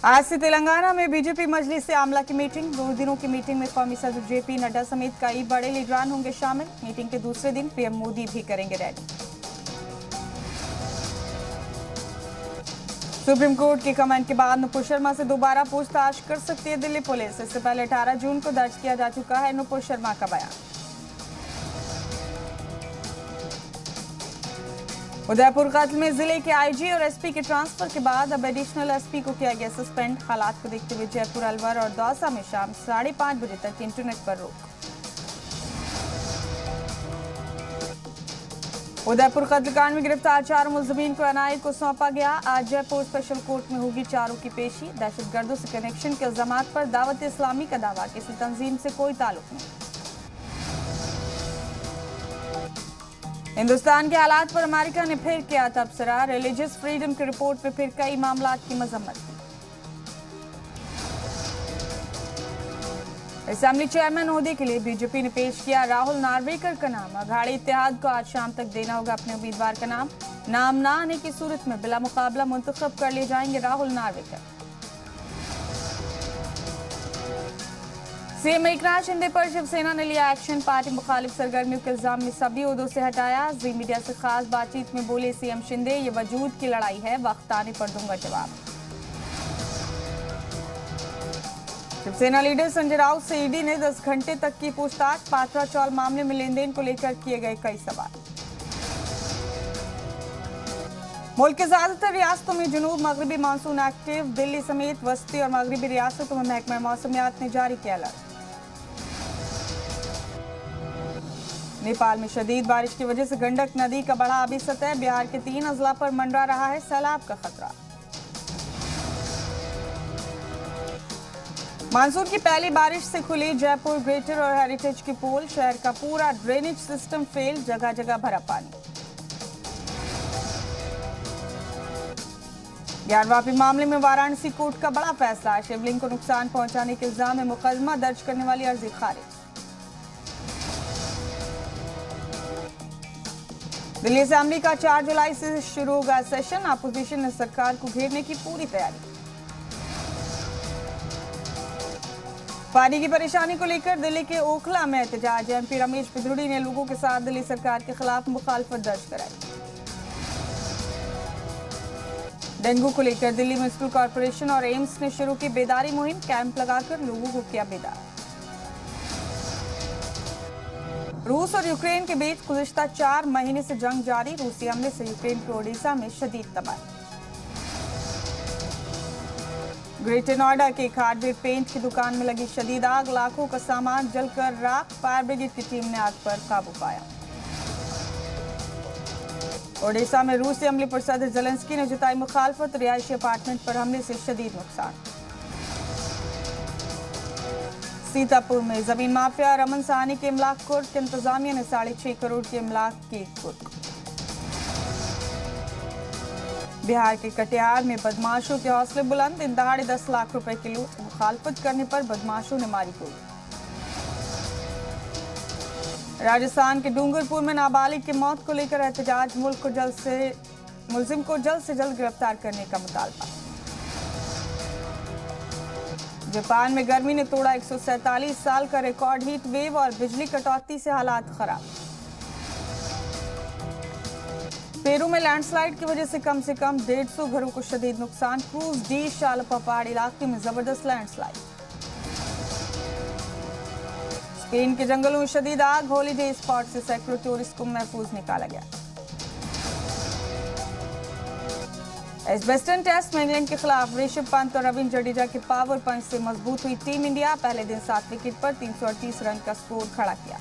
आज से तेलंगाना में बीजेपी मजलिस से आमला की मीटिंग। 2 दिनों की मीटिंग में कौमी सदर जेपी नड्डा समेत कई बड़े लीडरान होंगे शामिल। मीटिंग के दूसरे दिन पीएम मोदी भी करेंगे रैली। सुप्रीम कोर्ट के कमेंट के बाद नुपुर शर्मा से दोबारा पूछताछ कर सकती है दिल्ली पुलिस। इससे पहले 18 जून को दर्ज किया जा चुका है नुपुर शर्मा का बयान। उदयपुर कत्ल में जिले के आईजी और एसपी के ट्रांसफर के बाद अब एडिशनल एसपी को किया गया सस्पेंड। हालात को देखते हुए जयपुर, अलवर और दौसा में शाम 5:30 बजे तक इंटरनेट पर रोक। उदयपुर कत्लकांड में गिरफ्तार 4 मुलजमीन को एनआईए को सौंपा गया। आज जयपुर स्पेशल कोर्ट में होगी चारों की पेशी। दहशतगर्दों से कनेक्शन के इल्जामात पर दावत इस्लामी का दावा, किसी तंजीम से कोई ताल्लुक नहीं। हिंदुस्तान के हालात पर अमेरिका ने फिर किया तबसरा। रिलीजियस फ्रीडम की रिपोर्ट में फिर कई मामलात की मजम्मत। असेंबली चेयरमैन ओहदे के लिए बीजेपी ने पेश किया राहुल नार्वेकर का नाम। अघाड़ी इत्तेहाद को आज शाम तक देना होगा अपने उम्मीदवार का नाम ना आने की सूरत में बिला मुकाबला मुंतखब कर लिए जाएंगे राहुल नार्वेकर। सीएम एकनाथ शिंदे पर शिवसेना ने लिया एक्शन। पार्टी मुखालिफ सरगर्मियों के इल्जाम में सभी ओहदों से हटाया। जी मीडिया से खास बातचीत में बोले सीएम शिंदे, ये वजूद की लड़ाई है, वक्त आने पर दूंगा जवाब। शिवसेना लीडर संजय राउत से ईडी ने 10 घंटे तक की पूछताछ। पात्रा चौल मामले में लेन देन को लेकर किए गए कई सवाल। मुल्क के ज्यादातर रियासतों में जनूब मगरबी मानसून एक्टिव। दिल्ली समेत वस्ती और मगरबी रियासतों में महकमा मौसमियात ने जारी किया अलर्ट। नेपाल में शदीद बारिश की वजह से गंडक नदी का बढ़ा आबी सतह। बिहार के 3 अजला पर मंडरा रहा है सैलाब का खतरा। मानसून की पहली बारिश से खुली जयपुर ग्रेटर और हेरिटेज की पोल। शहर का पूरा ड्रेनेज सिस्टम फेल, जगह जगह भरा पानी। ज्ञानवापी मामले में वाराणसी कोर्ट का बड़ा फैसला। शिवलिंग को नुकसान पहुंचाने के इल्जाम में मुकदमा दर्ज करने वाली अर्जी खारिज। दिल्ली असेंबली का 4 जुलाई से शुरू होगा सेशन। अपोजिशन ने सरकार को घेरने की पूरी तैयारी। पानी की परेशानी को लेकर दिल्ली के ओखला में एहतजाज। एमपी रमेश पिधुड़ी ने लोगों के साथ दिल्ली सरकार के खिलाफ मुखालफत दर्ज कराई। डेंगू को लेकर दिल्ली म्युनिसिपल कॉर्पोरेशन और एम्स ने शुरू की बेदारी मुहिम। कैंप लगाकर लोगों को किया बेदार। रूस और यूक्रेन के बीच गुज़िश्ता 4 महीने से जंग जारी। रूसी हमले से यूक्रेन के ओडेसा में शदीद तबाही। ग्रेटर नोएडा के एक हार्डवेयर पेंट की दुकान में लगी शदीद आग। लाखों का सामान जलकर राख। फायर ब्रिगेड की टीम ने आग पर काबू पाया। ओडिशा में रूसी हमले पर सदर ज़ेलेंस्की ने जताई मुखालफत। रिहायशी अपार्टमेंट पर हमले से शदीद नुकसान। सीतापुर में जमीन माफिया रमन सहानी के इमलाक कोर्ट की इंतजामिया ने 6.5 करोड़ के इमलाक की कुर्क। बिहार के कटिहार में बदमाशों के हौसले बुलंद। इन दहाड़े 10 लाख रुपए की लूट। मुखालफत करने पर बदमाशों ने मारी गोली। राजस्थान के डूंगरपुर में नाबालिग की मौत को लेकर एहतजाज। मुलजिम को जल्द से जल्द गिरफ्तार करने का मुतालबा। जापान में गर्मी ने तोड़ा 147 साल का रिकॉर्ड। हीट वेव और बिजली कटौती से हालात खराब। पेरू में लैंडस्लाइड की वजह से कम 150 घरों को शदीद नुकसान। क्रूज डी शालपा पहाड़ी इलाके में जबरदस्त लैंडस्लाइड। स्पेन के जंगलों में शदीद आग। हॉलीडे स्पॉट से सैकड़ों टूरिस्ट को महफूज निकाला गया। एजबेस्टन टेस्ट में इंग्लैंड के खिलाफ ऋषभ पंत और रविंद्र जडेजा के पावर पंच से मजबूत हुई टीम इंडिया। पहले दिन 7 विकेट पर 338 रन का स्कोर खड़ा किया।